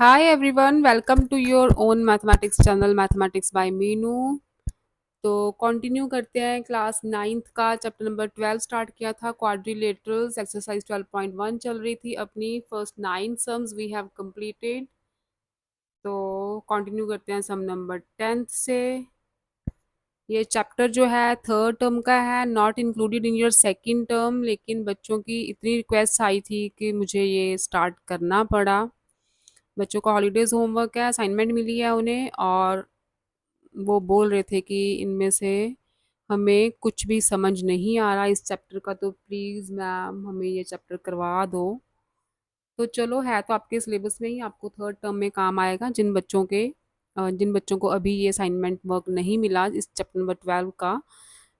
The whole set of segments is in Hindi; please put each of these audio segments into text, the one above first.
Hi everyone, welcome to your own mathematics channel Mathematics by Meenu. तो कंटिन्यू करते हैं क्लास नाइन्थ का चैप्टर नंबर 12 स्टार्ट किया था क्वाड्रिलेटरल्स एक्सरसाइज 12.1 चल रही थी अपनी first 9 sums we have completed. तो कंटिन्यू करते हैं सम नंबर 10th से। ये चैप्टर जो है थर्ड टर्म का है, not included in your second term, लेकिन बच्चों की इतनी रिक्वेस्ट आई थी कि मुझे ये स्टार्ट करना पड़ा। बच्चों का हॉलीडेज होमवर्क है, असाइनमेंट मिली है उन्हें, और वो बोल रहे थे कि इनमें से हमें कुछ भी समझ नहीं आ रहा इस चैप्टर का, तो प्लीज़ मैम हमें ये चैप्टर करवा दो। तो चलो, है तो आपके सिलेबस में ही, आपको थर्ड टर्म में काम आएगा। जिन बच्चों को अभी ये असाइनमेंट वर्क नहीं मिला इस चैप्टर नंबर 12 का,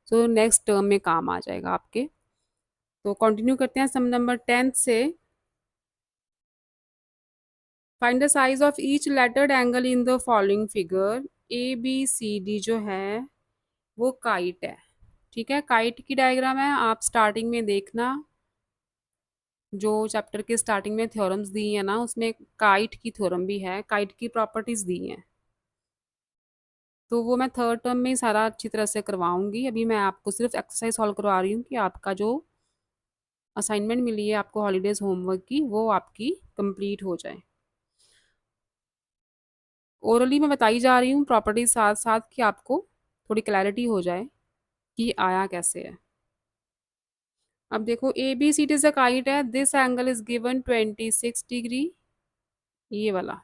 तो नेक्स्ट टर्म में काम आ जाएगा आपके। तो कंटिन्यू करते हैं सम नंबर 10 से। Find the size of each lettered angle in the following figure. A B C D जो है वो काइट है। ठीक है, काइट की डायग्राम है, आप स्टार्टिंग में देखना। जो चैप्टर के स्टार्टिंग में थ्योरम्स दी है ना, उसमें काइट की थ्योरम भी है, काइट की प्रॉपर्टीज दी हैं। तो वो मैं थर्ड टर्म में ही सारा अच्छी तरह से करवाऊंगी। अभी मैं आपको सिर्फ एक्सरसाइज सॉल्व करवा रही हूँ कि आपका जो असाइनमेंट मिली है आपको हॉलीडेज होमवर्क की, वो आपकी कंप्लीट हो जाए। ओरली मैं बताई जा रही हूँ प्रॉपर्टीज साथ साथ, कि आपको थोड़ी क्लैरिटी हो जाए कि आया कैसे है। अब देखो, ए बी सी डी से काइट है, this angle is given 26 degree, ये वाला।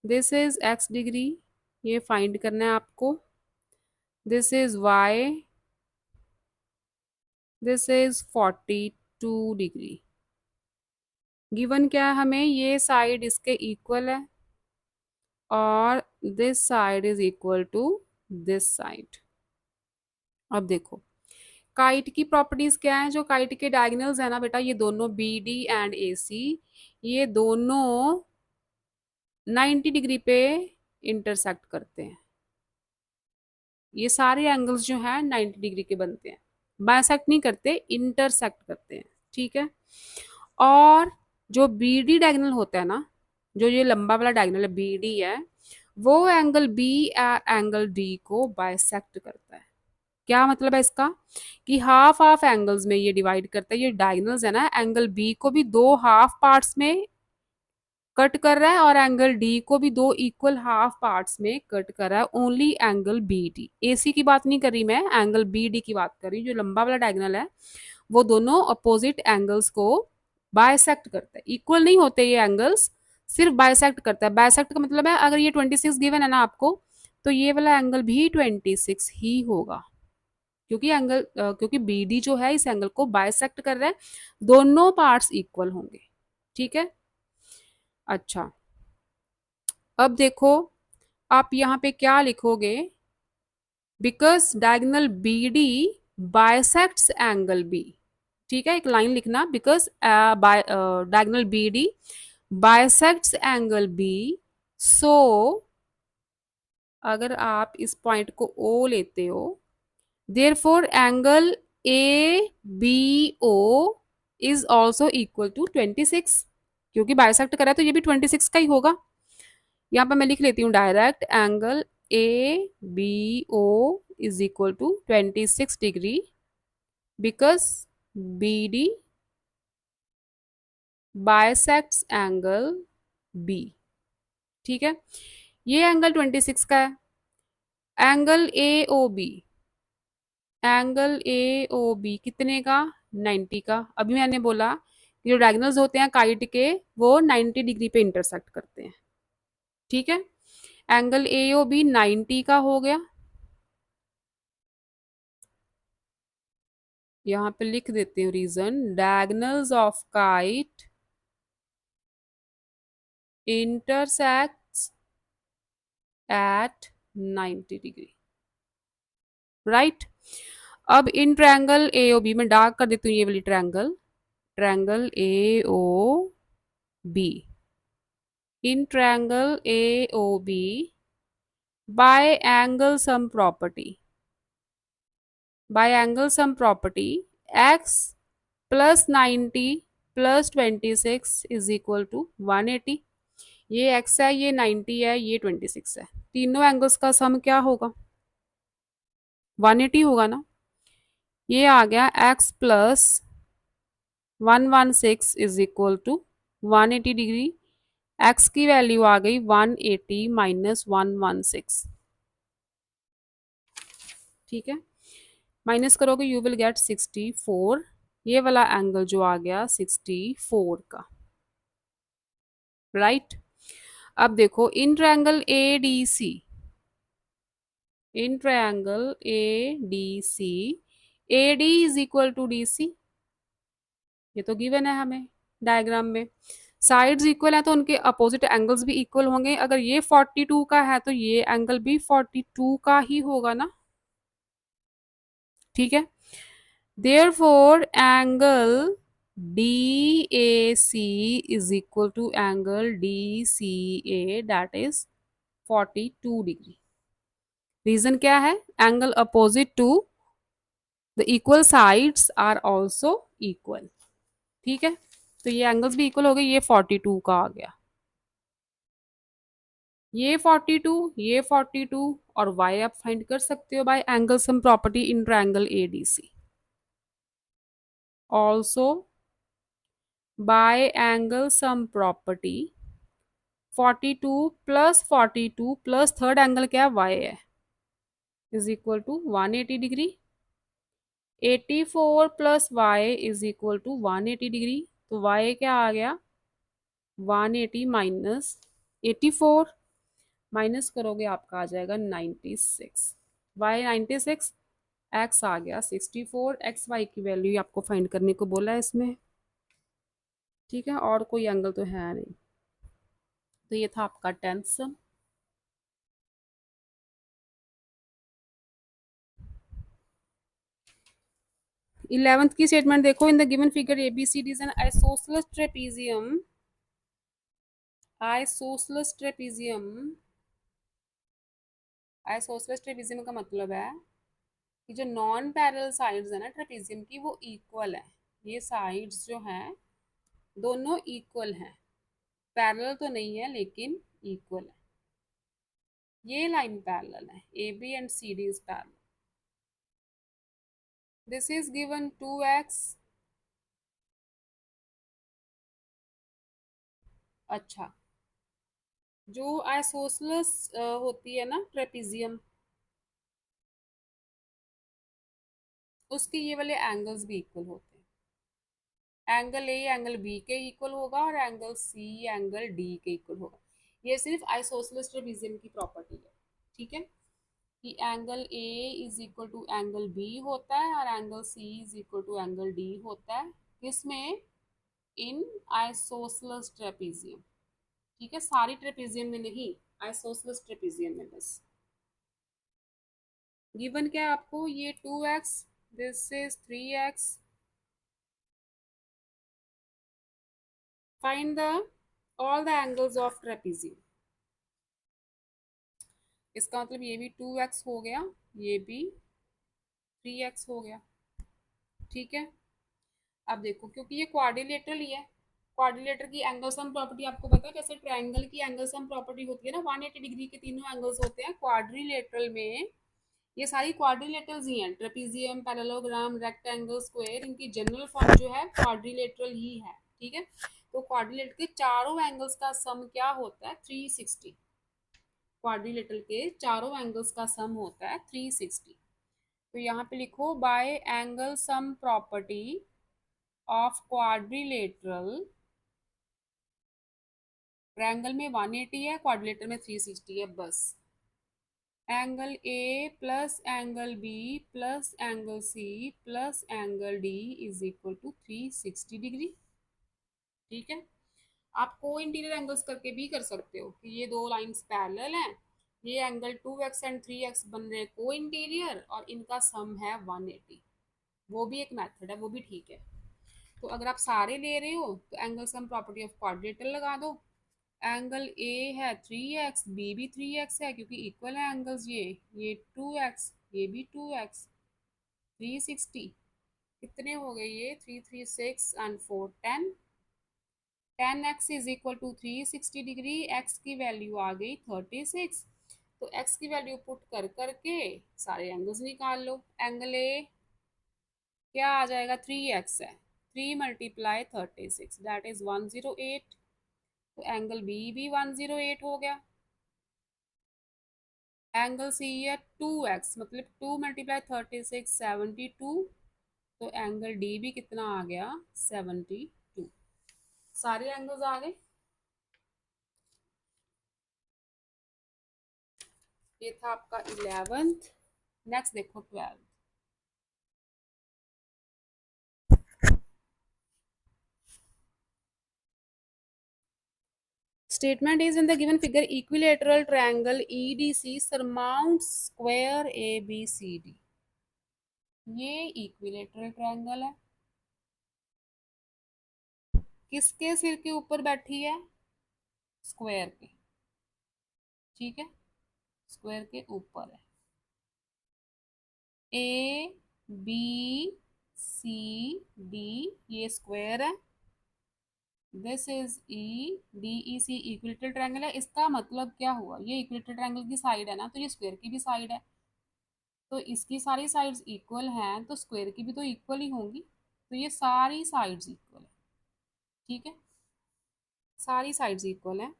दिस इज एक्स डिग्री, ये फाइंड करना है आपको। This is Y, this is 42 degree. Given क्या है हमें, ये साइड इसके इक्वल है और this side is equal to this side. अब देखो, काइट की प्रॉपर्टीज क्या है। जो काइट के डायगोनल्स है ना बेटा, ये दोनों बी डी एंड ए सी, ये दोनों 90 डिग्री पे इंटरसेक्ट करते हैं। ये सारे एंगल्स जो हैं 90 डिग्री के बनते हैं, बाइसेक्ट नहीं करते, इंटरसेक्ट करते हैं। ठीक है, और जो बी डी डायगोनल होता है ना, जो ये लंबा वाला डायगोनल है बी डी है, वो एंगल बी एंगल डी को बाइसेक्ट करता है। क्या मतलब है इसका, कि हाफ हाफ एंगल्स में ये डिवाइड करता है। ये डायगोनल्स है ना, एंगल बी को भी दो हाफ पार्ट्स में कट कर रहा है और एंगल डी को भी दो इक्वल हाफ पार्ट्स में कट कर रहा है। ओनली एंगल बी डी, ए सी की बात नहीं कर रही मैं, एंगल बी डी की बात कर रही हूँ। जो लंबा वाला डायगोनल है वो दोनों अपोजिट एंगल्स को बायसेक्ट करता है। इक्वल नहीं होते ये एंगल्स, सिर्फ बायसेक्ट करता है। बायसेक्ट का मतलब है, अगर ये 26 गिवन है ना आपको, तो ये वाला एंगल भी 26 ही होगा, क्योंकि बी डी जो है इस एंगल को बायसेक्ट कर रहा है। दोनों पार्ट्स इक्वल होंगे। ठीक है, अच्छा। अब देखो, आप यहाँ पे क्या लिखोगे, because diagonal B D bisects angle B. ठीक है, एक लाइन लिखना, because diagonal B D bisects angle B, so अगर आप इस पॉइंट को ओ लेते हो, therefore angle A B O is also equal to 26। क्योंकि बायसेक्ट करा है तो ये भी 26 का ही होगा। यहाँ पर मैं लिख लेती हूँ direct, angle A B O is equal to 26 degree, because B D bisects angle B. ठीक है, ये एंगल 26 का है। Angle A O B, angle A O B कितने का, 90 का। अभी मैंने बोला कि जो डायगोनल्स होते हैं काइट के, वो 90 डिग्री पे इंटरसेक्ट करते हैं। ठीक है, एंगल ए ओ बी 90 का हो गया। यहाँ पे लिख देती हूँ reason, diagonals of kite intersects at 90 degree, right. अब इन ट्रायंगल ए ओ बी में डार्क कर देती हूँ ये वाली triangle, triangle A O B, in triangle A O B by angle sum property, by angle sum property x plus 90 plus 26 is equal to 180। ये x है, ये 90 है, ये 26 है। तीनों एंगल्स का सम क्या होगा? 180 होगा ना। ये आ गया x plus 116 is equal to 180 degree. x की वैल्यू आ गई 180 माइनस 116। ठीक है, माइनस करोगे यू विल गेट 64। ये वाला एंगल जो आ गया 64 का, राइट। अब देखो in triangle A D C, in triangle A D C, A D is equal to D C, ये तो गिवन है हमें डायग्राम में। साइड्स इक्वल है तो उनके अपोजिट एंगल्स भी इक्वल होंगे। अगर ये 42 का है तो ये एंगल भी 42 का ही होगा ना। ठीक है, therefore angle DAC is equal to angle DCA, that is 42 degree. Reason क्या है? Angle opposite to the equal sides are also equal. ठीक है, तो ये एंगल्स भी इक्वल हो गए। ये 42 का आ गया, ये 42, ये 42, और y आप फाइंड कर सकते हो by angle sum property in triangle ADC। Also by angle sum property 42 plus 42 plus third angle क्या है? y है, is equal to 180 degree. 84 plus y is equal to 180 degree. तो y क्या आ गया? 180 माइनस 84, माइनस करोगे आपका आ जाएगा 96। y 96, x आ गया 64। x y की वैल्यू आपको फाइंड करने को बोला है इसमें। ठीक है, और कोई एंगल तो है नहीं। तो ये था आपका 10th सम। 11th की स्टेटमेंट देखो। In the given figure ABCD is an isosceles trapezium. Isosceles trapezium, isosceles trapezium का मतलब है कि जो नॉन पैरेलल साइड्स है ना ट्रेपेजियम की, वो इक्वल है। ये साइड्स जो हैं दोनों इक्वल हैं, पैरेलल तो नहीं है लेकिन इक्वल है। ये लाइन पैरेलल है, AB and CD is parallel. This is given 2x। अच्छा, जो आइसोसेलेस होती है ना ट्रेपेजियम, उसके ये वाले एंगल्स भी इक्वल होते हैं। एंगल ए एंगल बी के इक्वल होगा और एंगल सी एंगल डी के इक्वल होगा। ये सिर्फ आइसोसेलेस ट्रेपेजियम की प्रॉपर्टी है। ठीक है, कि angle A is equal to angle B होता है और angle C is equal to angle D होता है। किसमें? In isosceles trapezium. ठीक है, सारी ट्रेपेजियम में नहीं, आइसोसेलेस ट्रेपेजियम में बस। गिवन क्या है आपको? ये 2x, this is 3x। Find the all the angles of trapezium. इसका मतलब ये भी 2x हो गया, ये भी 3x हो गया। ठीक है, अब देखो क्योंकि ये क्वाड्रिलेटरल ही है, क्वाड्रिलेटर की एंगल सम प्रॉपर्टी आपको पता है कैसे ट्रायंगल की एंगल सम प्रॉपर्टी होती है ना, 180 डिग्री के तीनों एंगल्स होते हैं क्वाड्रिलेटरल में। ये सारी क्वाड्रिलेटरल्स ही हैं, ट्रेपेजियम, पैरेललोग्राम, रेक्टेंगल, स्क्वायर, इनकी जनरल फॉर्म जो है क्वाड्रिलेटरल ही है। ठीक है, तो क्वाड्रिलेटर के चारों एंगल्स का सम क्या होता है? 360। क्वाड्रिलेटरल के चारों एंगल्स का सम होता है 360। तो यहाँ पे लिखो by angle sum property of quadrilateral. Triangle में 180 है, क्वाड्रिलेटर में 360 है बस। Angle A plus angle B plus angle C plus angle D is equal to 360 degree. ठीक है, आप को इंटीरियर एंगल्स करके भी कर सकते हो कि ये दो लाइंस पैरेलल हैं, ये एंगल 2x एंड 3x बन रहे हैं को इंटीरियर और इनका सम है 180। वो भी एक मेथड है, वो भी ठीक है। तो अगर आप सारे ले रहे हो तो एंगल सम प्रॉपर्टी ऑफ क्वाड्रेटर लगा दो। एंगल ए है 3x, बी भी 3x है क्योंकि इक्वल है एंगल्स। ये 2x, ये भी 2x, 360। कितने हो गए ये? 3 3 6 and 4 10। 10x is equal to 360 degree, x की वैल्यू आ गई 36। तो x की वैल्यू पुट कर करके सारे एंगल्स निकाल लो। एंगल ए क्या आ जाएगा, 3x है, 3 × 36 दैट इज 108। तो एंगल बी भी 108 हो गया। एंगल सी है 2x, मतलब 2 × 36 72। तो एंगल डी भी कितना आ गया, 72। सारे एंगल्स आ गए। ये था आपका 11th। नेक्स्ट देखो 12th। Statement is in the given figure equilateral triangle EDC surmounts square ABCD। ये इक्विलेटरल ट्रायंगल है, किसके सिर के ऊपर बैठी है, स्क्वायर के। ठीक है, स्क्वायर के ऊपर है। ए बी सी डी ये स्क्वायर है, this is E D E C equilateral triangle है। इसका मतलब क्या हुआ, ये इक्विलेटरल ट्रायंगल की साइड है ना, तो ये स्क्वायर की भी साइड है। तो इसकी सारी साइड्स इक्वल हैं तो स्क्वायर की भी तो इक्वल ही होंगी। तो ये सारी साइड्स इक्वल है। ठीक है, सारी साइड्स इक्वल है।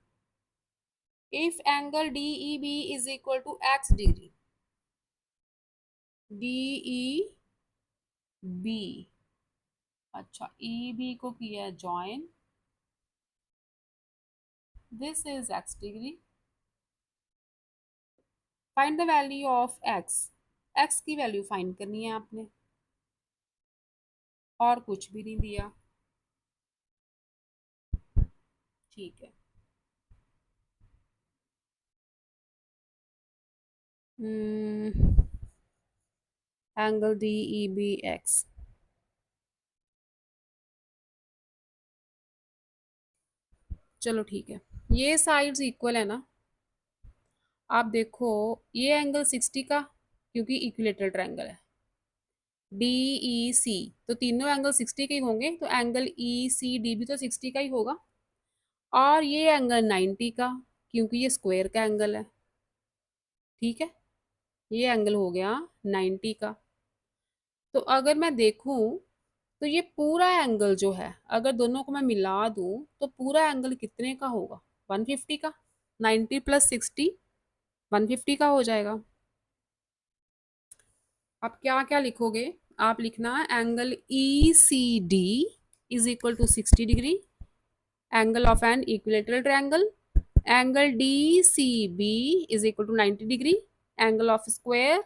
If angle D E B is equal to X degree, D E B, अच्छा ई बी को किया join, this is X degree. Find the value of X, X की वैल्यू फाइंड करनी है आपने, और कुछ भी नहीं दिया। ठीक है, angle D E B X, चलो ठीक है, ये साइड्स इक्वल है ना। आप देखो ये एंगल 60 का, क्योंकि इक्विलेटरल ट्रायंगल है, डी ई सी, तो तीनों एंगल 60 के ही होंगे, तो एंगल ई सी डी भी तो 60 का ही होगा। और ये एंगल 90 का, क्योंकि ये स्क्वायर का एंगल है। ठीक है, ये एंगल हो गया 90 का। तो अगर मैं देखूं तो ये पूरा एंगल जो है, अगर दोनों को मैं मिला दूं तो पूरा एंगल कितने का होगा, 150 का। 90 + 60 150 का हो जाएगा। आप क्या क्या लिखोगे, आप लिखना angle E C D is equal to 60 degree, angle of an equilateral triangle. Angle D C B is equal to 90 degree, angle of square.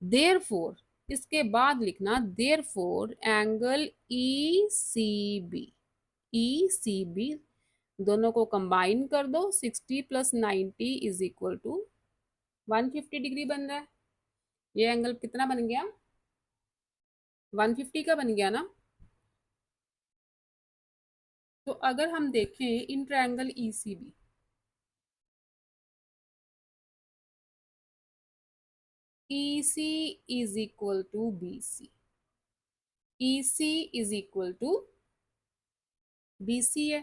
Therefore, इसके बाद लिखना therefore angle E C B, E C B दोनों को कंबाइन कर दो, 60 + 90 इज इक्वल टू 150 डिग्री बन रहा है। ये एंगल कितना बन गया, 150 का बन गया ना। तो अगर हम देखें in triangle E C B, E C is equal to B C, E C is equal to B C है।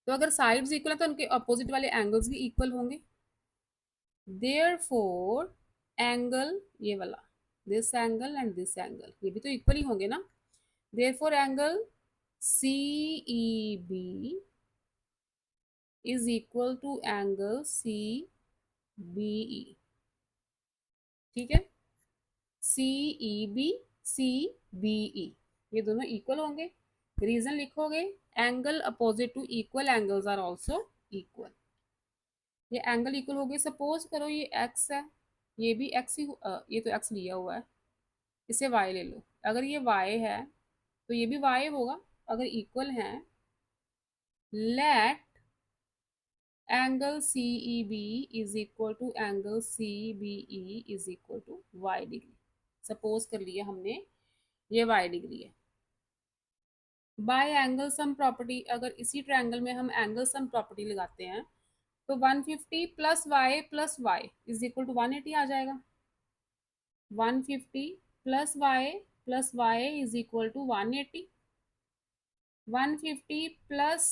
तो अगर साइड्स इक्वल है तो उनके अपोजिट वाले एंगल्स भी इक्वल होंगे। देयरफॉर एंगल ये वाला, this angle and this angle ये भी तो इक्वल ही होंगे ना। Therefore angle C E B is equal to angle C B E. ठीक है, सी ई बी, सी बी ई ये दोनों इक्वल होंगे। रीजन लिखोगे, angle opposite to equal angles are also equal. ये एंगल इक्वल हो गए। सपोज करो ये एक्स है, ये भी एक्स ही ये तो एक्स लिया हुआ है, इसे वाई ले लो। अगर ये वाई है तो ये भी वाई होगा, अगर इक्वल है। Let angle C E B is equal to angle C B E is equal to Y degree. Suppose कर लिया हमने ये वाई डिग्री है। बाय एंगल सम प्रॉपर्टी, अगर इसी ट्रायंगल में हम एंगल सम प्रॉपर्टी लगाते हैं तो 150 + y इज इक्वल टू 180 आ जाएगा। 150 + y is equal to 180। 150 plus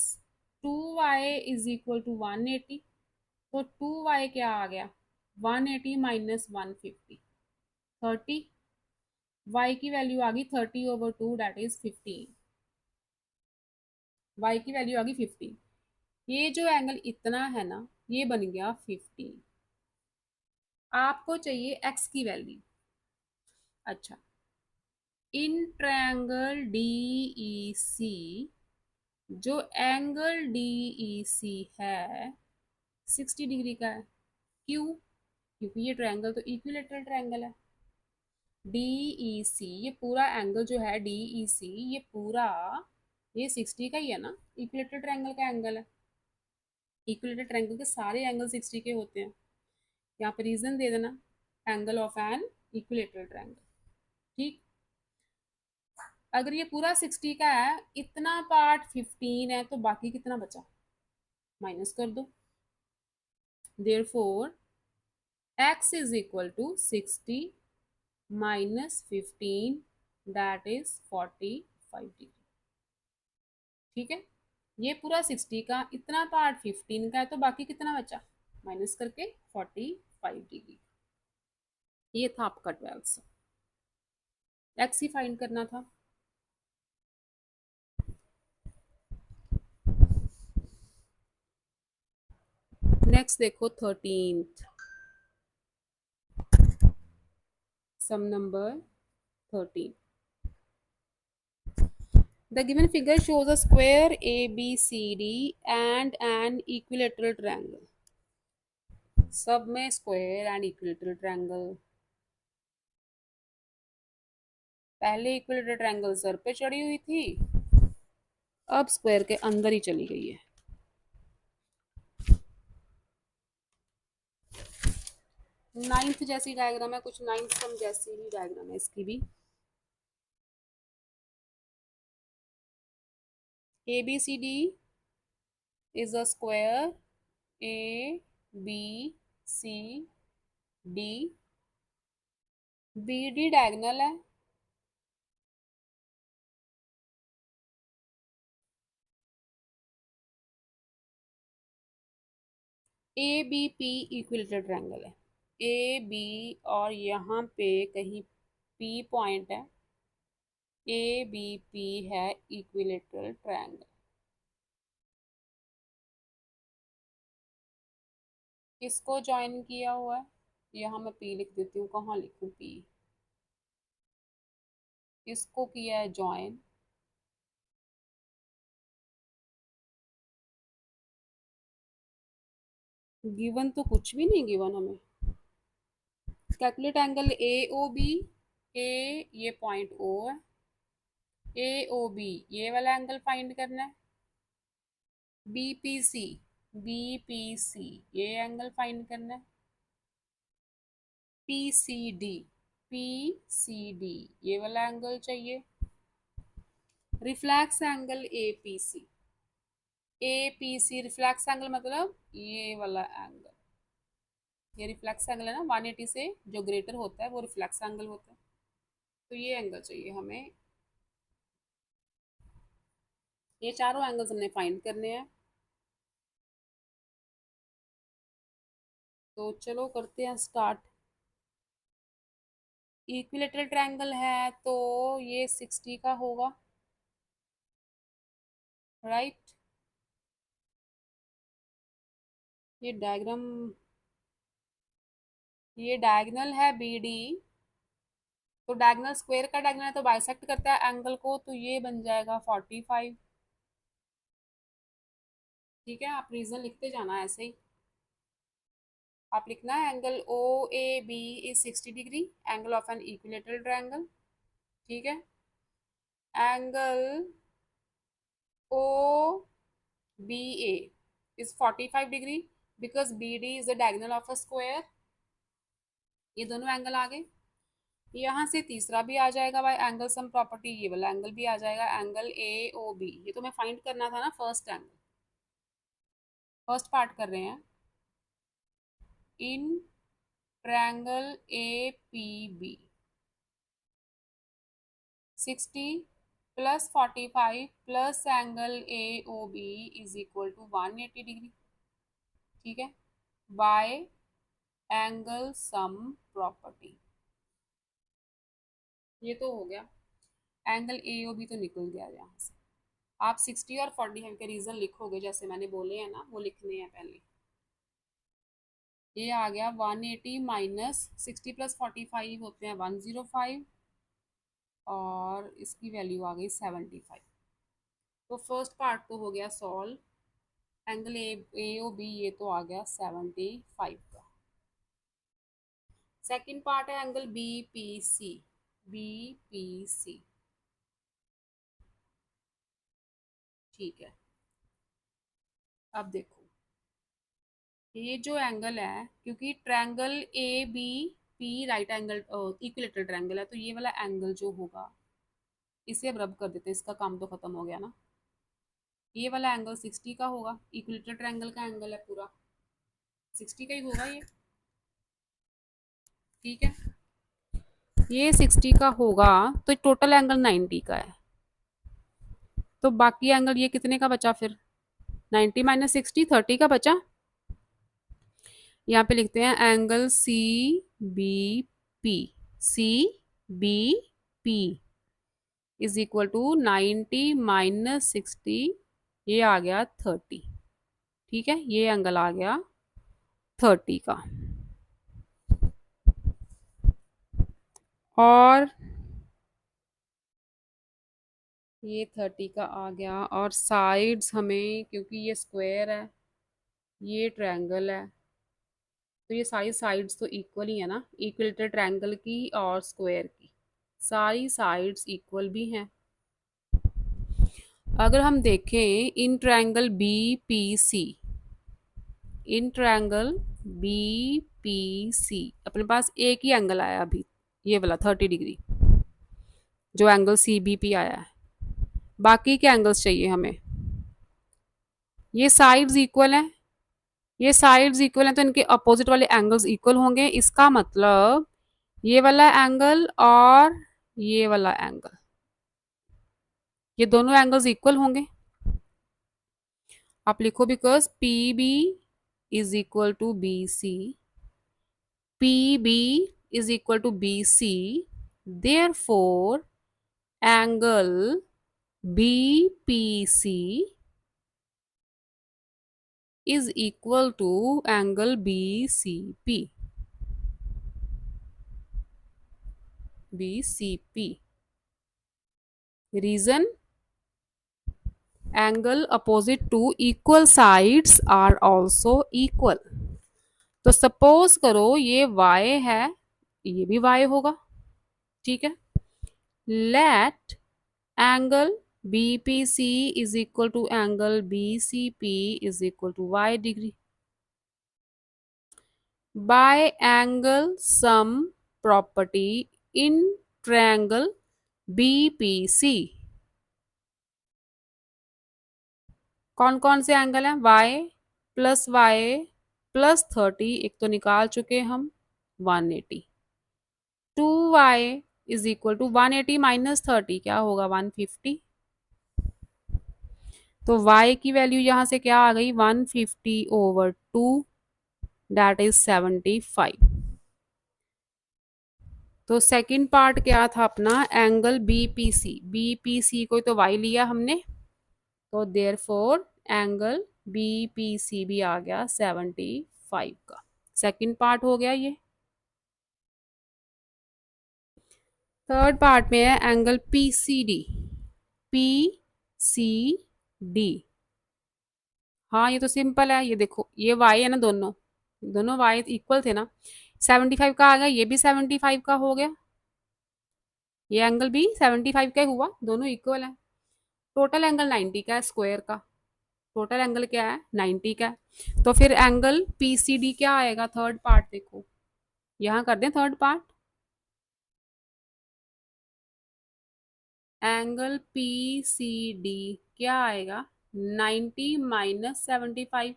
2y is equal to 180, तो 2y क्या आ गया, 180 माइनस 150, 30, y की वैल्यू आ गई 30/2 दैट इज 15, y की वैल्यू आ गई 15। ये जो एंगल इतना है ना, ये बन गया 15। आपको चाहिए x की वैल्यू। अच्छा, इन ट्रायंगल डी ई सी, जो एंगल डी ई सी है 60 डिग्री का है। क्यों? क्योंकि ये ट्रायंगल तो इक्विलेटरल ट्रायंगल है। डी ई सी, ये पूरा एंगल जो है डी ई सी, ये पूरा ये 60 का ही है ना, इक्विलेटरल ट्रायंगल का एंगल है। इक्विलेटरल ट्रायंगल के सारे एंगल 60 के होते हैं। यहाँ पे रीजन दे देना, angle of an equilateral triangle. ठीक, अगर ये पूरा 60 का है, इतना पार्ट 15 है, तो बाकी कितना बचा, माइनस कर दो। Therefore x is equal to 60 minus 15 that is 45 degree. ठीक है, ये पूरा 60 का, इतना पार्ट 15 का है, तो बाकी कितना बचा, माइनस करके 45 डिग्री। ये था आपका 12 एक्स ही फाइंड करना था। नेक्स्ट देखो 13th sum number 13। The given figure shows a square ABCD and an equilateral triangle. सब में स्क्वायर एंड इक्विलेटरल ट्रायंगल। पहले इक्विलेटरल ट्रायंगल सर पे चढ़ी हुई थी, अब स्क्वायर के अंदर ही चली गई है। नाइन्थ जैसी डायग्राम है, कुछ नाइन्थ सम जैसी ही डायग्राम है इसकी भी। ABCD is a square ABCD, BD diagonal है, ABP इक्विलेटरल ट्रायंगल है। AB और यहाँ पे कहीं P पॉइंट है, ABP है इक्विलेटरल ट्रायंगल। किसको ज्वाइन किया हुआ है, यहाँ मैं P लिख देती हूँ, कहाँ लिखूँ P, इसको किया है ज्वाइन, गिवन तो कुछ भी नहीं गिवन हमें। Calculate angle A O B, ए ये पॉइंट ओ है, ए ओ बी ये वाला एंगल फाइंड करना है, B P C, B P C ये एंगल फाइंड करना है, P C D, P C D ये वाला एंगल चाहिए, reflex angle A P C, A P C reflex angle मतलब ये वाला एंगल, ये रिफ्लेक्स एंगल है ना, 180 से जो ग्रेटर होता है वो रिफ्लेक्स एंगल होता है, तो ये एंगल चाहिए हमें। ये चारों एंगल्स हमने फाइंड करने हैं, तो चलो करते हैं स्टार्ट। इक्विलेटरल ट्रायंगल है तो ये 60 का होगा, राइट। ये डायग्राम, ये डायगोनल है बी डी, तो डायगोनल स्क्वायर का डायगोनल है तो बाइसेक्ट करता है एंगल को, तो ये बन जाएगा 45। ठीक है, आप रीजन लिखते जाना ऐसे ही, आप लिखना है angle O A B is 60 degree, angle of an equilateral triangle. ठीक है, angle O B A is 45 degree because B D is the diagonal of a square. ये दोनों एंगल आ गए, यहाँ से तीसरा भी आ जाएगा बाय एंगल सम प्रॉपर्टी, ये वाला एंगल भी आ जाएगा, एंगल ए ओ बी। ये तो मैं फाइंड करना था ना, फर्स्ट एंगल, फर्स्ट पार्ट कर रहे हैं। In triangle A P B 60 plus 45 plus angle A O B is equal to 180 degree. ठीक है, बाय एंगल सम प्रॉपर्टी। ये तो हो गया, एंगल ए ओ बी तो निकल गया यहाँ से। आप 60 और 45 के रीजन लिखोगे जैसे मैंने बोले हैं ना, वो लिखने हैं पहले। ये आ गया 180 माइनस 60 प्लस 45 होते हैं 105, और इसकी वैल्यू आ गई 75। तो फर्स्ट पार्ट तो हो गया solve, angle A O B ये तो आ गया 75 का। सेकंड पार्ट है angle B P C. B P C, ठीक है। अब देखो, ये जो एंगल है, क्योंकि triangle A B P right angle equilateral triangle है, तो ये वाला एंगल जो होगा इसे अब रब कर देते हैं, इसका काम तो खत्म हो गया ना। ये वाला एंगल 60 का होगा, इक्विलेटरल ट्रायंगल का एंगल है पूरा 60 का ही होगा ये। ठीक है, ये 60 का होगा तो टोटल एंगल 90 का है। तो बाकी एंगल ये कितने का बचा फिर? 90 माइनस 60, 30 का बचा। यहाँ पे लिखते हैं angle C B P. C B P is equal to 90 minus 60, ये आ गया 30। ठीक है, ये एंगल आ गया 30 का। और ये 30 का आ गया, और साइड्स हमें, क्योंकि ये स्क्वायर है ये ट्रायंगल है, तो ये सारी साइड्स तो इक्वल ही है ना, इक्वलेटर ट्रायंगल की और स्क्वायर की सारी साइड्स इक्वल भी हैं। अगर हम देखें in triangle B P C, in triangle B P C अपने पास एक ही एंगल आया अभी, ये वाला 30 डिग्री, जो एंगल सी बी पी आया है। बाकी के एंगल्स चाहिए हमें। ये साइड्स इक्वल हैं, ये साइड्स इक्वल हैं तो इनके अपोजिट वाले एंगल्स इक्वल होंगे। इसका मतलब ये वाला एंगल और ये वाला एंगल, ये दोनों एंगल्स इक्वल होंगे। आप लिखो because P B is equal to B C, P B is equal to B C, therefore angle B P C is equal to angle BCP. BCP. Reason, angle opposite to equal sides are also equal. तो सपोज करो ये y है, ये भी y होगा। ठीक है, let angle BPC is equal to angle BCP is equal to y degree by angle sum property in triangle BPC। कौन कौन से एंगल हैं? y प्लस 30, एक तो निकाल चुके हम 180। 2y is equal to 180 minus 30 क्या होगा? 150। तो y की वैल्यू यहाँ से क्या आ गई? 150/2, दैट इज 75। तो सेकंड पार्ट क्या था अपना? Angle BPC. बीपीसी को तो y लिया हमने, तो देयर फोर एंगल बीपीसी भी आ गया 75 का। सेकंड पार्ट हो गया ये। थर्ड पार्ट में है एंगल पीसीडी। पीसीडी, हाँ ये तो सिंपल है, ये देखो ये y है ना, दोनों दोनों y इक्वल थे ना। 75 का आ गया, ये भी 75 का हो गया, ये एंगल भी 75 का ही हुआ, दोनों इक्वल है। टोटल एंगल 90 का है स्क्वायर का। टोटल एंगल क्या है? 90 का है। तो फिर एंगल पीसीडी क्या आएगा? थर्ड पार्ट देखो, यहाँ कर दें थर्ड पार्ट। एंगल पीसीडी क्या आएगा? 90 माइनस 75।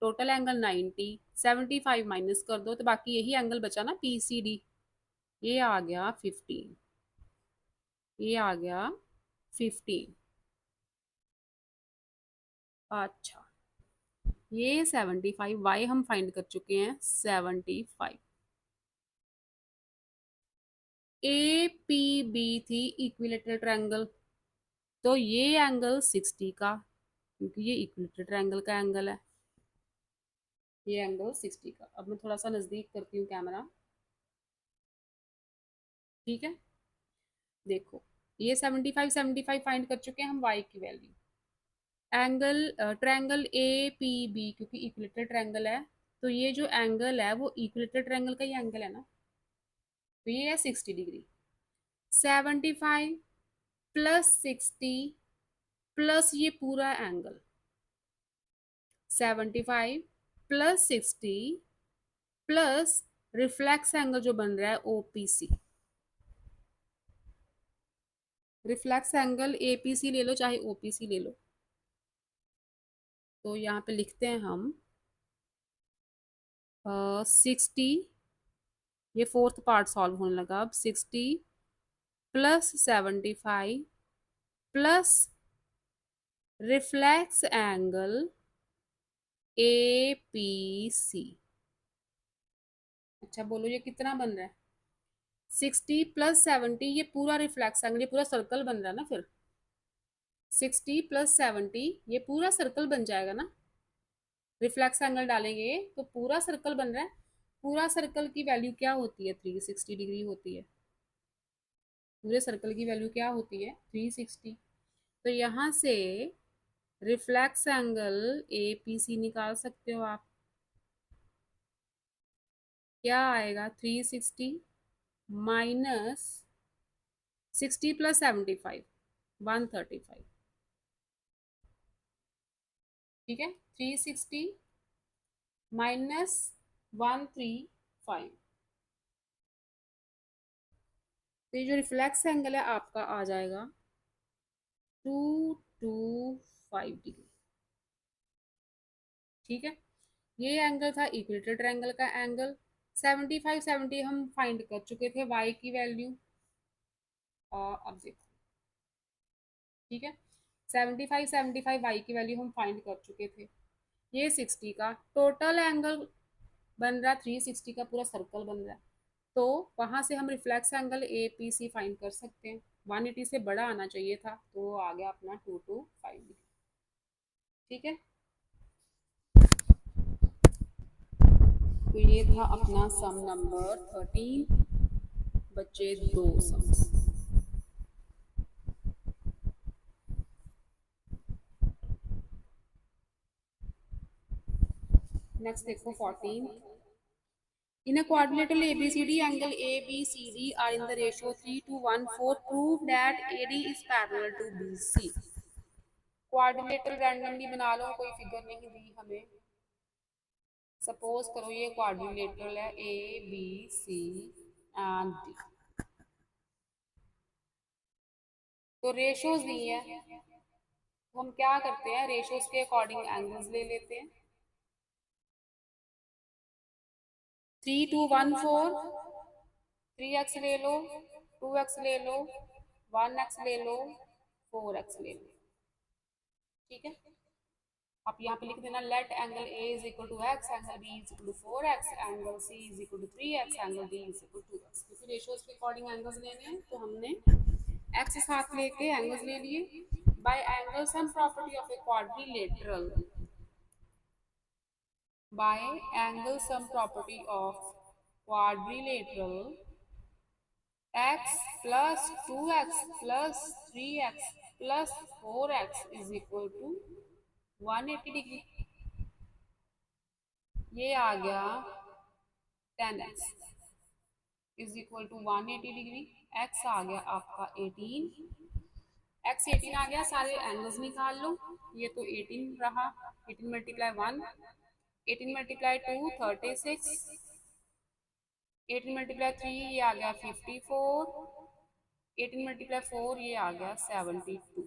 टोटल एंगल 90, 75 माइनस कर दो तो बाकी यही एंगल बचा ना पीसीडी, ये आ गया 15। ये आ गया 15। अच्छा, ये 75, वाई हम फाइंड कर चुके हैं 75। ए पी बी थी इक्विलेटरल ट्रायंगल, तो ये एंगल 60 का, क्योंकि ये इक्विलेटरल ट्रायंगल का एंगल है, ये एंगल 60 का। अब मैं थोड़ा सा नजदीक करती हूँ कैमरा, ठीक है। देखो, ये 75 75 फाइंड कर चुके हैं हम वाई की value. Angle triangle A P B, क्योंकि इक्विलेटरल ट्रायंगल है, तो ये जो एंगल है वो इक्विलेटरल ट्रायंगल का ही एंगल है ना, तो ये है 60 डिग्री। 75 प्लस 60 प्लस ये पूरा angle, 75 plus 60 plus reflex angle जो बन रहा है ओपीसी। रिफ्लेक्स एंगल एपीसी ले लो चाहे ओपीसी ले लो, तो यहाँ पे लिखते हैं हम 60, ये फोर्थ पार्ट सॉल्व होने लगा अब। 60 plus 75 plus reflex angle A P C. अच्छा बोलो, ये कितना बन रहा है? 60 प्लस 70, ये पूरा रिफ्लेक्स एंगल, ये पूरा सर्कल बन रहा है ना फिर। 60 प्लस 70 ये पूरा सर्कल बन जाएगा ना, रिफ्लेक्स एंगल डालेंगे तो पूरा सर्कल बन रहा है। पूरा सर्कल की वैल्यू क्या होती है? 360 डिग्री होती है। पूरे सर्कल की वैल्यू क्या होती है? 360। तो यहाँ से reflex angle A P C निकाल सकते हो आप। क्या आएगा? 360 माइनस 60 प्लस 75, 135। ठीक है, 360 माइनस 135, तो ये जो रिफ्लेक्स एंगल है आपका आ जाएगा 225 डिग्री। ठीक है, ये एंगल था इक्विलेटरल ट्रायंगल का एंगल। 75 70 हम फाइंड कर चुके थे वाई की वैल्यू। और अब देखो, ठीक है, 75 75 वाई की वैल्यू हम फाइंड कर चुके थे। ये 60 का टोटल एंगल बन रहा है, 360 का पूरा सर्कल बन रहा है, तो वहां से हम reflex angle A P C find कर सकते हैं। 180 से बड़ा आना चाहिए था, तो आ गया अपना 225 डिग्री। ठीक है, तो ये था अपना सम नंबर 13, बच्चे दो सम्स। नेक्स्ट देखो 14। In a quadrilateral ABCD, angle ABCD are in the ratio 3:1:4. Prove that AD is parallel to BC. Quadrilateral randomly बना लो, कोई फिगर नहीं दी हमें। सपोज करो ये क्वाड्रिलेटरल है A B C and D, तो रेशियोज दी है, तो हम क्या करते हैं, रेशियोज के अकॉर्डिंग एंगल्स ले लेते हैं। 3:2:1:4, 3x ले लो, 2x ले लो, 1x ले लो, 4x ले लो। ठीक है, आप यहाँ पे लिख देना let angle A is equal to x, angle B is equal to 4x, angle C is equal to 3x, angle D is equal to 2x। क्योंकि रेशियोज के अकॉर्डिंग एंगल्स लेने हैं, तो हमने एक्स साथ लेके एंगल्स ले लिए। By angle sum property of a quadrilateral, by angle sum property of quadrilateral, x plus 2x plus 3x plus 4x is equal to 180 degree. ये आ गया 10x is equal to 180 degree. x आ गया आपका 18, x 18 आ गया। सारे एंगल्स निकाल लो, ये तो 18 रहा, 18 मल्टीप्लाई 1, 18 मल्टीप्लाई 2 36, 18 मल्टीप्लाई 3 ये आ गया 54, 18 मल्टीप्लाई 4 ये आ गया 72।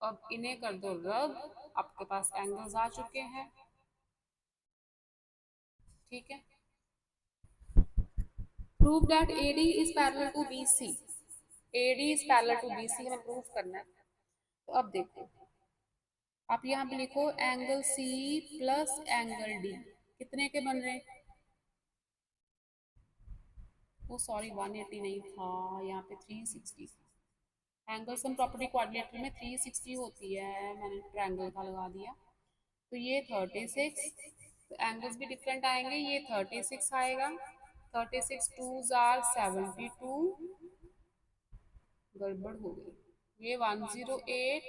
अब इन्हें कर दो रब, आपके पास एंगल्स आ चुके हैं। ठीक है, prove that AD is parallel to BC। AD is parallel to BC हमें प्रूव करना है। तो अब देखो, आप यहाँ पे लिखो angle C plus angle D कितने के बन रहे हैं? ओ सॉरी 180 नहीं था, यहाँ पे 360। एंगल सम प्रॉपर्टी कोऑर्डिनेटर में 360 होती है, मैंने ट्रायंगल का लगा दिया। तो ये 36, तो एंगल्स भी डिफरेंट आएंगे, ये 36 आएगा, 36 टूज आर 72, गड़बड़ हो गई, ये 108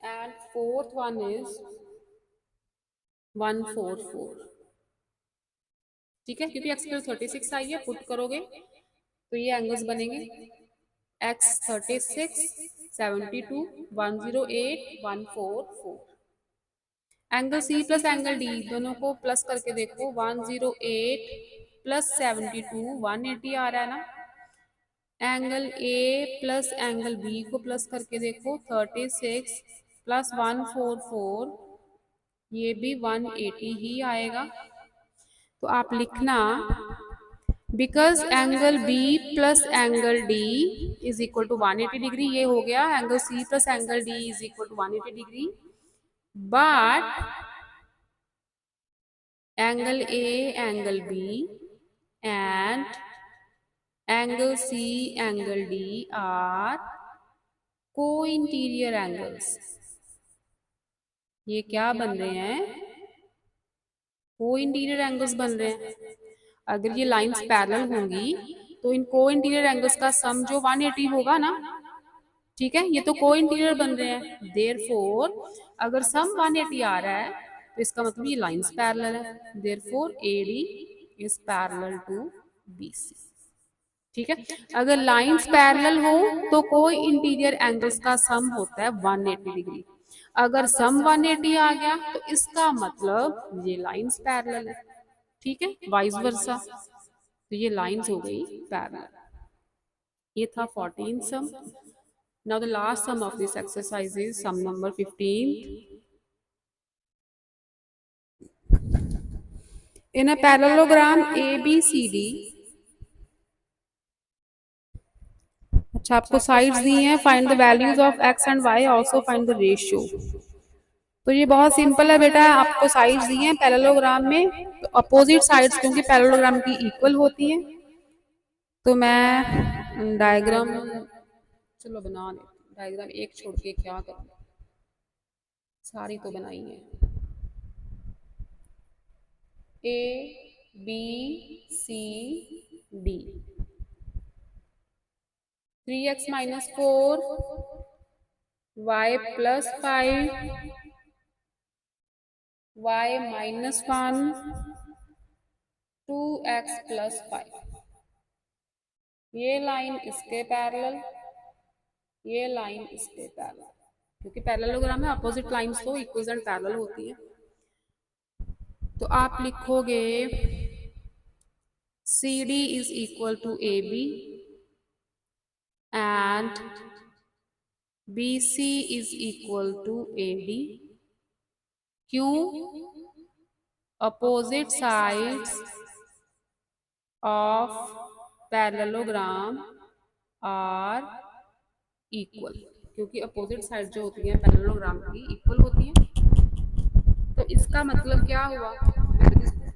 एंड फोर्थ वन इज 144। ठीक है, क्योंकि एक्स 36 आई है, पुट करोगे तो ये एंगल्स बनेंगे x 36, 72, 108, 144। Angle C plus angle D दोनों को प्लस करके देखो, 108 प्लस 72 180 आ रहा है ना। Angle A plus angle B को प्लस करके देखो, 36 प्लस 144 ये भी 180 ही आएगा। तो आप लिखना, because angle B plus angle D is equal to 180 degree, ये हो गया angle C plus angle D is equal to 180 degree, but angle A angle B and angle C angle D are co interior angles. ये क्या बन रहे हैं? को इंटीरियर एंगल्स बन रहे हैं। अगर ये लाइंस पैरेलल होंगी तो इन को इंटीरियर एंगल्स का सम जो 180 होगा ना, ठीक है, ये तो को इंटीरियर बन रहे हैं, देयरफॉर अगर सम 180 आ रहा है तो इसका मतलब ये लाइंस पैरेलल है, therefore AD is parallel to BC। ठीक है, अगर लाइंस पैरेलल हो तो कोई इंटीरियर एंगल्स का सम होता है 180 डिग्री। अगर सम 180 आ गया तो इसका मतलब ये लाइंस पैरेलल है। ठीक है, वाइस वर्सा, तो ये लाइंस हो गई पैरेलल। ये था 14 sum. Now the last sum of this exercise is sum number 15। In a parallelogram ABCD, अच्छा आपको साइड्स दी हैं, find the values of x and y, also find the ratio. तो ये बहुत सिंपल है बेटा, आपको साइड्स दी हैं पैरेललोग्राम में, तो अपोजिट साइड्स क्योंकि पैरेललोग्राम की इक्वल होती हैं, तो मैं डायग्राम चलो बना लेती, डायग्राम एक छोड़ के क्या करूँ, सारी तो बनाई है। ABCD 3x minus 4, y plus 5, y minus 1, 2x plus 5। ये लाइन इसके पैरेलल, ये लाइन इसके पैरेलल, क्योंकि पैरेललोग्राम में अपोजिट लाइंस तो इक्वल एंड पैरेलल होती है। तो आप लिखोगे CD is equal to AB and BC is equal to AD। क्यों? opposite sides of parallelogram are equal, क्योंकि अपोजिट साइड जो होती है पैरेललोग्राम की इक्वल होती है। तो इसका मतलब क्या हुआ,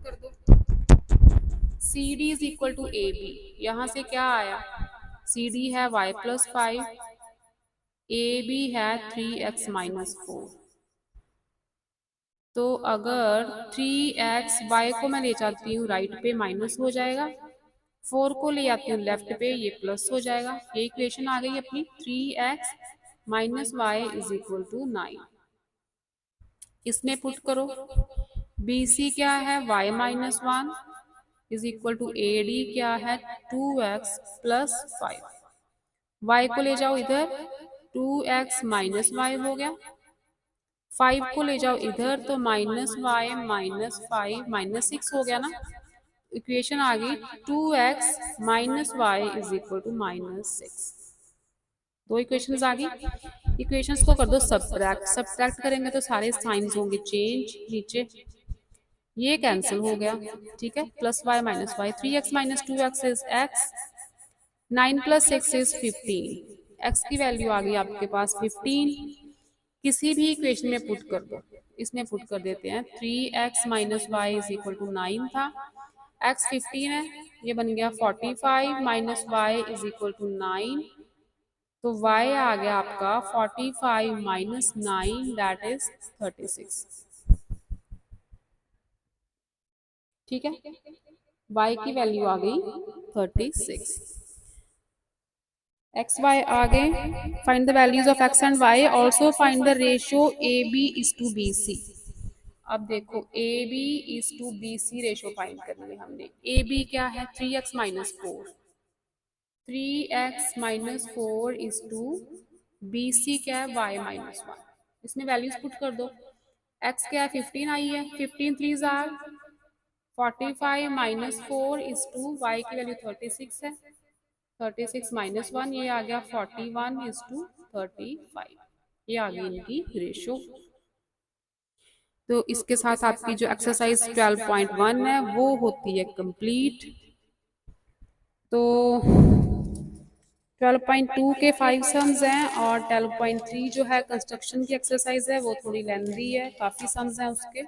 कर दो, CD is equal to AB, यहाँ से क्या आया, CD है y प्लस 5, AB है 3x माइनस 4। तो अगर 3x y को मैं ले जाती हूँ राइट पे माइनस हो जाएगा, 4 को ले आती हूँ लेफ्ट पे ये प्लस हो जाएगा। ये इक्वेशन आ गई अपनी, 3x minus y is equal to 9। इसमें पुट करो, BC क्या है y minus 1 is equal to AD क्या है 2x प्लस 5। y को ले जाओ इधर, 2x माइनस वाई हो गया, 5 को ले जाओ इधर तो माइनस वाई माइनस 5 माइनस 6 हो गया ना। इक्वेशन आ गई 2x minus y is equal to minus 6। दो इक्वेशंस आ गई। इक्वेशंस को कर दो सब्ट्रैक्ट, सब्ट्रैक्ट करेंगे तो सारे साइंस होंगे चेंज नीचे। ये कैंसिल हो गया, ठीक है। Plus y minus y, 3x minus 2x is x, 9 plus 6 is 15। x की वैल्यू आ गई आपके पास 15, किसी भी इक्वेशन में पुट कर दो। इसमें पुट कर देते हैं, 3x minus y is equal to 9 था, x 15 है, ये बन गया 45 minus y is equal to 9, तो y आ गया आपका 45 माइनस 9 दैट इज 36, ठीक है। y की वैल्यू आ गई 36। एक्स वाई आ गए, find the values of x and y, also find the ratio A B is to B C. अब देखो A B is to B C ratio find करनी है हमने। ए बी क्या है, 3x minus 4, 3x minus 4 is to B C क्या है, y माइनस 1। इसमें वैल्यूज पुट कर दो। x क्या है, 15 आई है, 15 3 जार 45 माइनस 4 इज टू y की वैल्यू 36 है, 36 माइनस 1 ये आ गया 41 इज टू 35, ये आ गई इनकी रेशियो। तो इसके साथ आपकी जो एक्सरसाइज 12.1 है वो होती है कंप्लीट। तो 12.2 के 5 सम्स हैं और 12.3 जो है कंस्ट्रक्शन की एक्सरसाइज है वो थोड़ी लेंथी है, काफ़ी सम्स हैं उसके।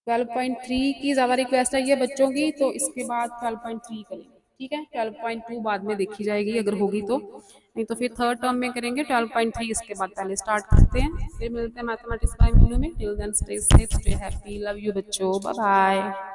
12.3 की ज़्यादा रिक्वेस्ट आई है बच्चों की, तो इसके बाद 12.3 करेंगे, ठीक है। 12.2 बाद में देखी जाएगी अगर होगी तो, नहीं तो फिर थर्ड टर्म में करेंगे। 12.3 इसके बाद पहले स्टार्ट करते हैं, फिर मिलते हैं मैथमेटिक्स बाय मेनू में। Till then stay safe, stay happy, love you बच्चों, बाय बाय।